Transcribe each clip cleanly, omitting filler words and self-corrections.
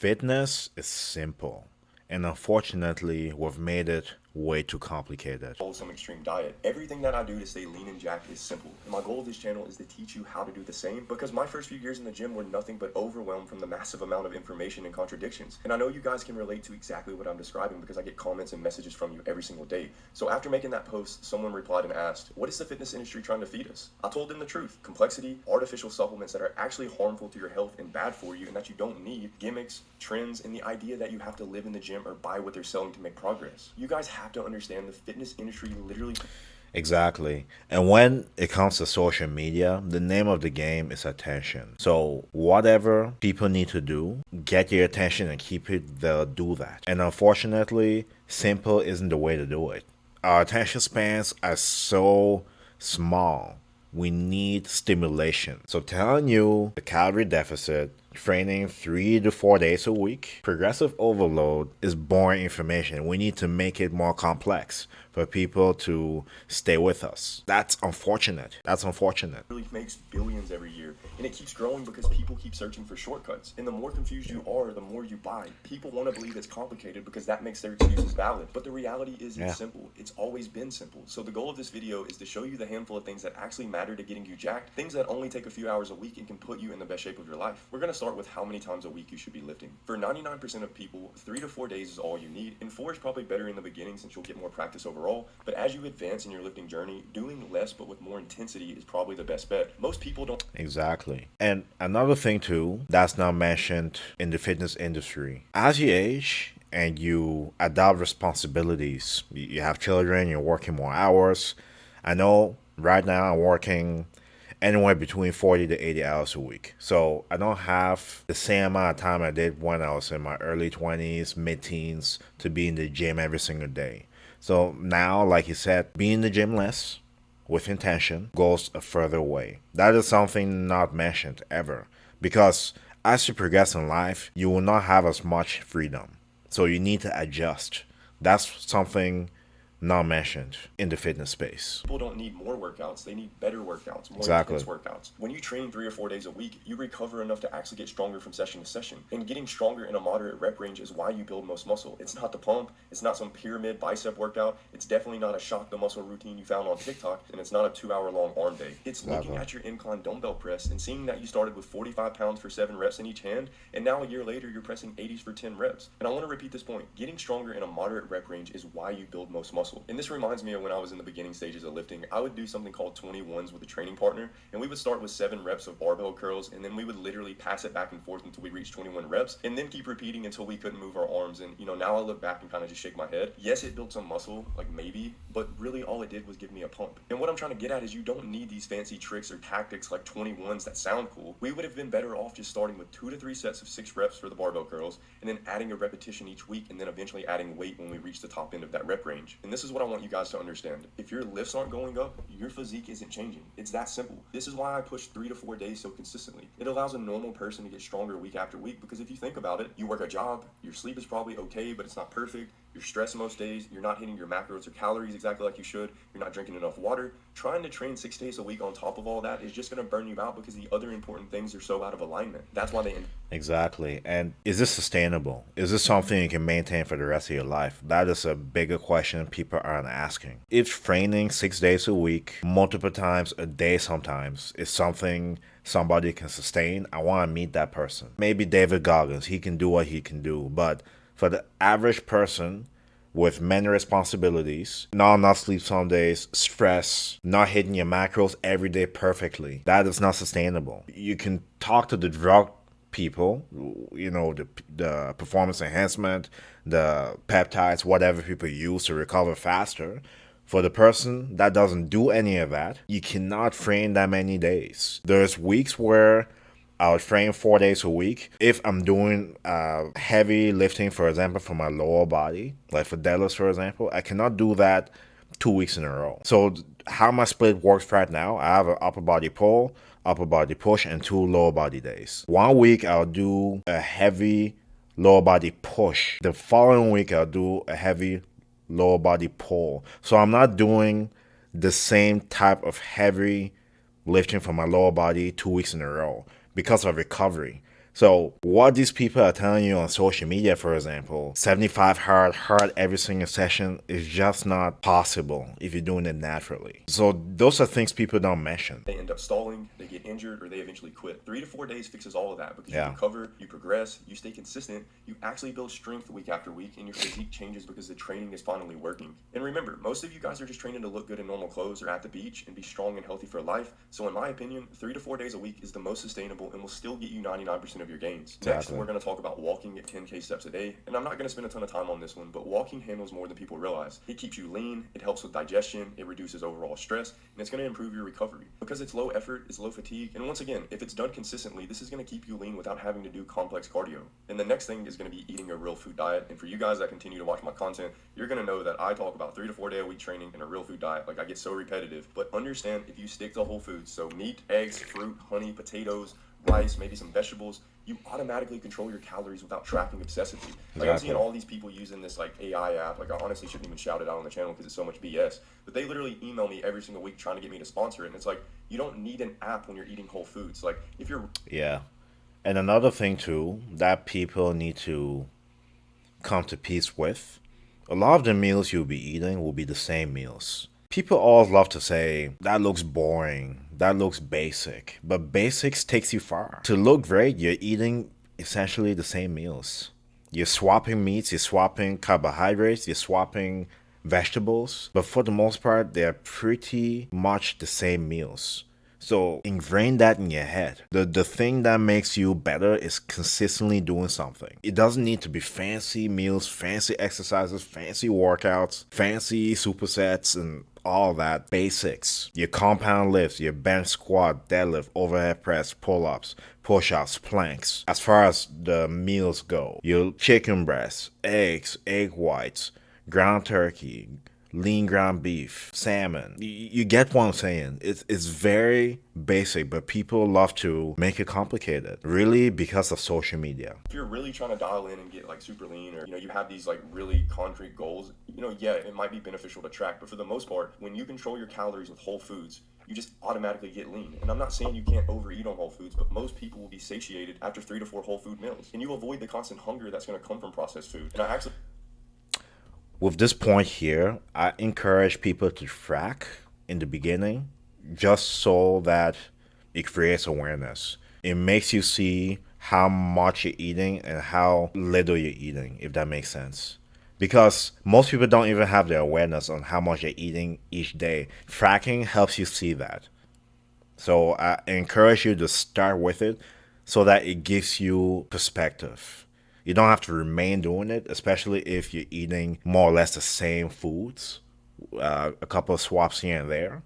Fitness is simple, and unfortunately, we've made it way too complicated. Some extreme diet. Everything that I do to stay lean and jacked is simple. And my goal of this channel is to teach you how to do the same, because my first few years in the gym were nothing but overwhelmed from the massive amount of information and contradictions. And I know you guys can relate to exactly what I'm describing because I get comments and messages from you every single day. So after making that post, someone replied and asked, what is the fitness industry trying to feed us? I told them the truth. Complexity, artificial supplements that are actually harmful to your health and bad for you and that you don't need, gimmicks, trends, and the idea that you have to live in the gym or buy what they're selling to make progress. You guys have to understand the fitness industry literally. Exactly. And when it comes to social media, the name of the game is attention. So whatever people need to do, get your attention and keep it, they'll do that. And unfortunately, simple isn't the way to do it. Our attention spans are so small. We need stimulation. So telling you the calorie deficit, training 3 to 4 days a week, progressive overload is boring information. We need to make it more complex for people to stay with us. That's unfortunate. That's unfortunate. Really makes billions every year, and it keeps growing because people keep searching for shortcuts. And the more confused you are, the more you buy. People want to believe it's complicated because that makes their excuses valid. But the reality is it's simple. It's always been simple. So the goal of this video is to show you the handful of things that actually matter to getting you jacked, things that only take a few hours a week and can put you in the best shape of your life. We're going to start with how many times a week you should be lifting. For 99% of people, 3 to 4 days is all you need, and 4 is probably better in the beginning since you'll get more practice overall. But as you advance in your lifting journey, doing less but with more intensity is probably the best bet. Most people don't. Exactly. And another thing too that's not mentioned in the fitness industry, as you age and you adopt responsibilities, you have children, you're working more hours. I know right now I'm working anywhere between 40 to 80 hours a week. So I don't have the same amount of time I did when I was in my early 20s, mid-teens to be in the gym every single day. So now, like you said, being in the gym less with intention goes a further way. That is something not mentioned ever, because as you progress in life, you will not have as much freedom. So you need to adjust. That's something not mentioned in the fitness space. People don't need more workouts, they need better workouts, more Exactly. intense workouts. When you train 3 or 4 days a week, you recover enough to actually get stronger from session to session. And getting stronger in a moderate rep range is why you build most muscle. It's not the pump, it's not some pyramid bicep workout, it's definitely not a shock the muscle routine you found on TikTok, and it's not a 2-hour long arm day. It's looking at your incline dumbbell press and seeing that you started with 45 pounds for 7 reps in each hand, and now a year later you're pressing 80s for 10 reps. And I want to repeat this point, getting stronger in a moderate rep range is why you build most muscle. And this reminds me of when I was in the beginning stages of lifting. I would do something called 21s with a training partner, and we would start with 7 reps of barbell curls, and then we would literally pass it back and forth until we reached 21 reps, and then keep repeating until we couldn't move our arms. And now I look back and kind of just shake my head. Yes, it built some muscle, like maybe, but really all it did was give me a pump. And what I'm trying to get at is you don't need these fancy tricks or tactics like 21s that sound cool. We would have been better off just starting with 2 to 3 sets of 6 reps for the barbell curls, and then adding a repetition each week, and then eventually adding weight when we reach the top end of that rep range. And this is what I want you guys to understand. If your lifts aren't going up, your physique isn't changing. It's that simple. This is why I push 3 to 4 days so consistently. It allows a normal person to get stronger week after week, because if you think about it, you work a job, your sleep is probably okay, but it's not perfect. You're stressed most days, you're not hitting your macros or calories exactly like you should, you're not drinking enough water. Trying to train 6 days a week on top of all that is just going to burn you out because the other important things are so out of alignment. That's why they end. Exactly. And is this sustainable? Is this something you can maintain for the rest of your life? That is a bigger question people aren't asking. If training 6 days a week, multiple times a day sometimes, is something somebody can sustain, I want to meet that person. Maybe David Goggins, he can do what he can do, but for the average person with many responsibilities, not enough sleep some days, stress, not hitting your macros every day perfectly, that is not sustainable. You can talk to the drug people, the performance enhancement, the peptides, whatever people use to recover faster. For the person that doesn't do any of that, you cannot train that many days. There's weeks where I'll train 4 days a week. If I'm doing heavy lifting, for example, for my lower body, like for deadlifts, for example, I cannot do that 2 weeks in a row. So how my split works right now, I have an upper body pull, upper body push, and 2 lower body days. 1 week I'll do a heavy lower body push. The following week I'll do a heavy lower body pull. So I'm not doing the same type of heavy lifting for my lower body 2 weeks in a row because of recovery. So what these people are telling you on social media, for example, 75 hard every single session is just not possible if you're doing it naturally. So those are things people don't mention. They end up stalling, they get injured, or they eventually quit. 3 to 4 days fixes all of that because you Yeah. recover, you progress, you stay consistent, you actually build strength week after week, and your physique changes because the training is finally working. And remember, most of you guys are just training to look good in normal clothes or at the beach and be strong and healthy for life. So in my opinion, 3 to 4 days a week is the most sustainable and will still get you 99% of your gains. Next, Exactly. we're going to talk about walking at 10K steps a day. And I'm not going to spend a ton of time on this one, but walking handles more than people realize. It keeps you lean, it helps with digestion, it reduces overall stress, and it's going to improve your recovery. Because it's low effort, it's low fatigue, and once again, if it's done consistently, this is going to keep you lean without having to do complex cardio. And the next thing is going to be eating a real food diet. And for you guys that continue to watch my content, you're going to know that I talk about 3 to 4 day a week training and a real food diet. Like, I get so repetitive, but understand, if you stick to whole foods, so meat, eggs, fruit, honey, potatoes, rice, maybe some vegetables, you automatically control your calories without tracking obsessively. Like, I'm seeing all these people using this like AI app. Like, I honestly shouldn't even shout it out on the channel because it's so much BS. But they literally email me every single week trying to get me to sponsor it. And it's like, you don't need an app when you're eating whole foods. Like, if you're Yeah. And another thing too that people need to come to peace with, a lot of the meals you'll be eating will be the same meals. People always love to say, that looks boring, that looks basic, but basics takes you far. To look great, you're eating essentially the same meals. You're swapping meats, you're swapping carbohydrates, you're swapping vegetables, but for the most part, they're pretty much the same meals. So ingrain that in your head. The thing that makes you better is consistently doing something. It doesn't need to be fancy meals, fancy exercises, fancy workouts, fancy supersets, and all that. Basics. Your compound lifts, your bench squat, deadlift, overhead press, pull-ups, push-ups, planks. As far as the meals go, your chicken breasts, eggs, egg whites, ground turkey, lean ground beef, salmon. You get what I'm saying. It's very basic, but people love to make it complicated. Really, because of social media. if you're really trying to dial in and get like super lean, or you have these like really concrete goals, yeah, it might be beneficial to track, but for the most part, when you control your calories with whole foods, you just automatically get lean. And I'm not saying you can't overeat on whole foods, but most people will be satiated after 3 to 4 whole food meals, and you avoid the constant hunger that's going to come from processed food. And I actually With this point here, I encourage people to track in the beginning just so that it creates awareness. It makes you see how much you're eating and how little you're eating, if that makes sense. Because most people don't even have the awareness on how much they're eating each day. Tracking helps you see that. So I encourage you to start with it so that it gives you perspective. You don't have to remain doing it, especially if you're eating more or less the same foods, a couple of swaps here and there.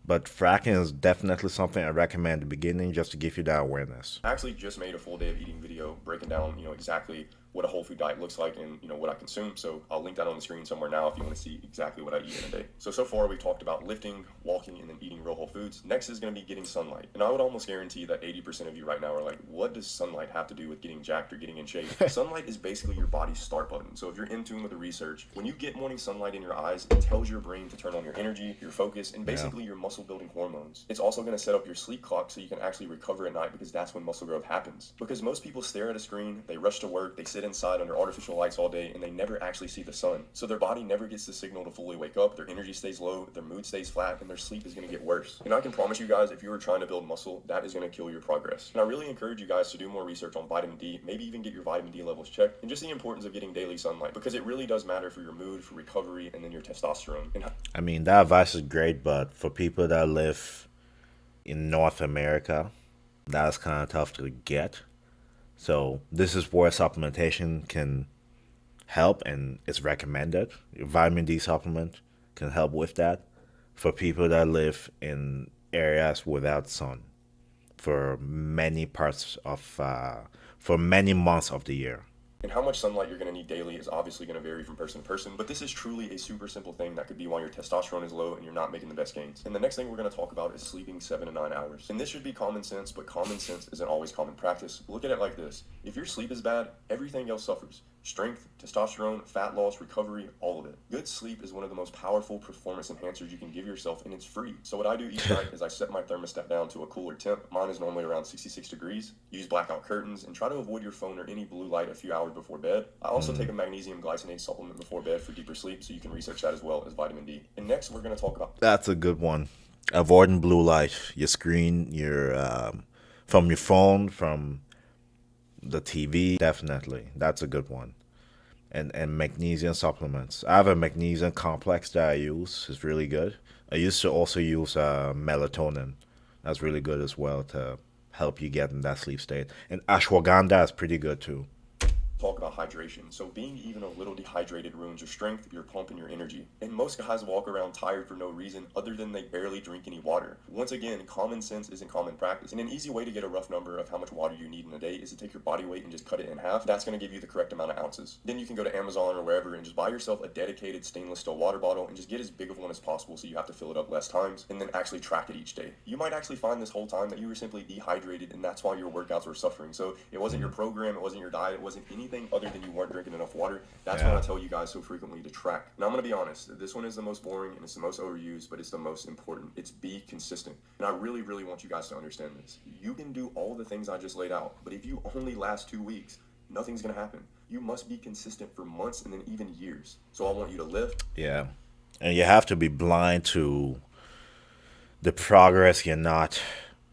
But fracking is definitely something I recommend at the beginning just to give you that awareness. I actually just made a full day of eating video breaking down, exactly what a whole food diet looks like and, what I consume. So I'll link that on the screen somewhere now if you want to see exactly what I eat in a day. So far we've talked about lifting, walking, and then eating real whole foods. Next is going to be getting sunlight. And I would almost guarantee that 80% of you right now are like, what does sunlight have to do with getting jacked or getting in shape? Sunlight is basically your body's start button. So if you're in tune with the research, when you get morning sunlight in your eyes, it tells your brain to turn on your energy, your focus, and basically your muscle building hormones. It's also going to set up your sleep clock so you can actually recover at night, because that's when muscle growth happens. Because most people stare at a screen, they rush to work, they sit inside under artificial lights all day, and they never actually see the sun. So their body never gets the signal to fully wake up, their energy stays low, their mood stays flat, and their sleep is going to get worse. And I can promise you guys, if you were trying to build muscle, that is going to kill your progress. And I really encourage you guys to do more research on vitamin D, maybe even get your vitamin D levels checked, and just the importance of getting daily sunlight, because it really does matter for your mood, for recovery, and then your testosterone. I mean, that advice is great, but for people that live in North America, that's kind of tough to get. So this is where supplementation can help, and it's recommended. Vitamin D supplement can help with that for people that live in areas without sun for many for many months of the year. And how much sunlight you're going to need daily is obviously going to vary from person to person, but this is truly a super simple thing that could be why your testosterone is low and you're not making the best gains. And the next thing we're going to talk about is sleeping 7 to 9 hours. And this should be common sense, but common sense isn't always common practice. Look at it like this. If your sleep is bad, everything else suffers. strength, testosterone, fat loss, recovery, all of it. Good sleep is one of the most powerful performance enhancers you can give yourself, and it's free. So what I do each night is I set my thermostat down to a cooler temp. Mine is normally around 66 degrees. Use blackout curtains and try to avoid your phone or any blue light a few hours before bed. I also take a magnesium glycinate supplement before bed for deeper sleep, so you can research that as well as vitamin D. And next, we're going to talk about... That's a good one. Avoiding blue light, your screen, from your phone, from the TV, definitely. That's a good one. And magnesium supplements. I have a magnesium complex that I use. It's really good. I used to also use melatonin. That's really good as well to help you get in that sleep state. And ashwagandha is pretty good too. Talk about hydration. So being even a little dehydrated ruins your strength, your pump, and your energy. And most guys walk around tired for no reason other than they barely drink any water. Once again, common sense isn't common practice. And an easy way to get a rough number of how much water you need in a day is to take your body weight and just cut it in half. That's going to give you the correct amount of ounces. Then you can go to Amazon or wherever and just buy yourself a dedicated stainless steel water bottle and just get as big of one as possible so you have to fill it up less times, and then actually track it each day. You might actually find this whole time that you were simply dehydrated, and that's why your workouts were suffering. So it wasn't your program, it wasn't your diet, it wasn't anything other than you weren't drinking enough water. That's why I tell you guys so frequently to track. Now I'm going to be honest, this one is the most boring and it's the most overused, but it's the most important. It's be consistent. And I really, really want you guys to understand this. You can do all the things I just laid out, but if you only last 2 weeks, nothing's going to happen. You must be consistent for months and then even years. So I want you to lift. Yeah. And you have to be blind to the progress you're not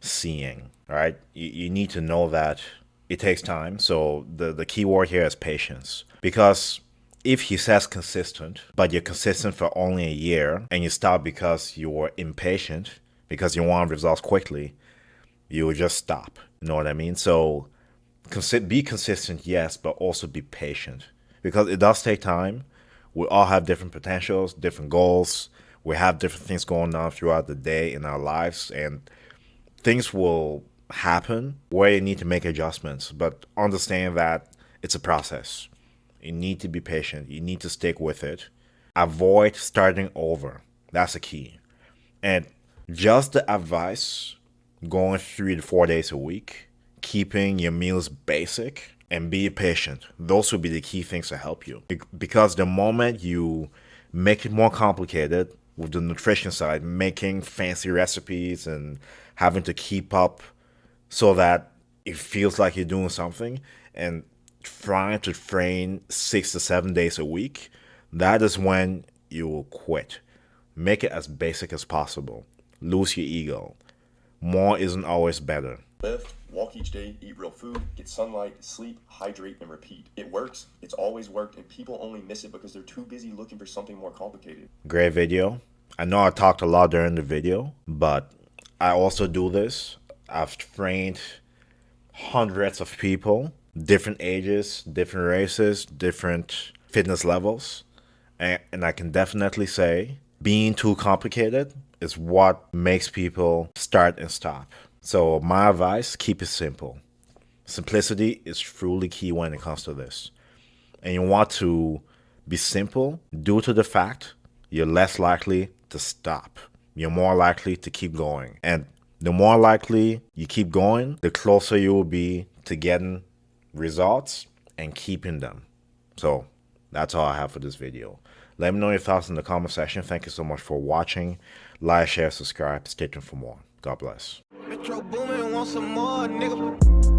seeing, all right? You need to know that it takes time. So the key word here is patience. Because if he says consistent, but you're consistent for only a year and you stop because you're impatient, because you want results quickly, you will just stop. You know what I mean? So be consistent, yes, but also be patient. Because it does take time. We all have different potentials, different goals. We have different things going on throughout the day in our lives. And things will happen where you need to make adjustments, but understand that it's a process. You need to be patient. You need to stick with it. Avoid starting over. That's the key. And just the advice, going 3 to 4 days a week, keeping your meals basic, and be patient. Those will be the key things to help you. Because the moment you make it more complicated with the nutrition side, making fancy recipes and having to keep up so that it feels like you're doing something, and trying to train 6 to 7 days a week, that is when you will quit. Make it as basic as possible. Lose your ego. More isn't always better. Lift, walk each day, eat real food, get sunlight, sleep, hydrate, and repeat. It works. It's always worked, and people only miss it because they're too busy looking for something more complicated. Great video. I know I talked a lot during the video, but I also do this. I've trained hundreds of people, different ages, different races, different fitness levels. And I can definitely say being too complicated is what makes people start and stop. So my advice, keep it simple. Simplicity is truly key when it comes to this. And you want to be simple due to the fact you're less likely to stop. You're more likely to keep going. And the more likely you keep going, the closer you will be to getting results and keeping them. So that's all I have for this video. Let me know your thoughts in the comment section. Thank you so much for watching. Like, share, subscribe. Stay tuned for more. God bless. Metro Boomin, want some more, nigga.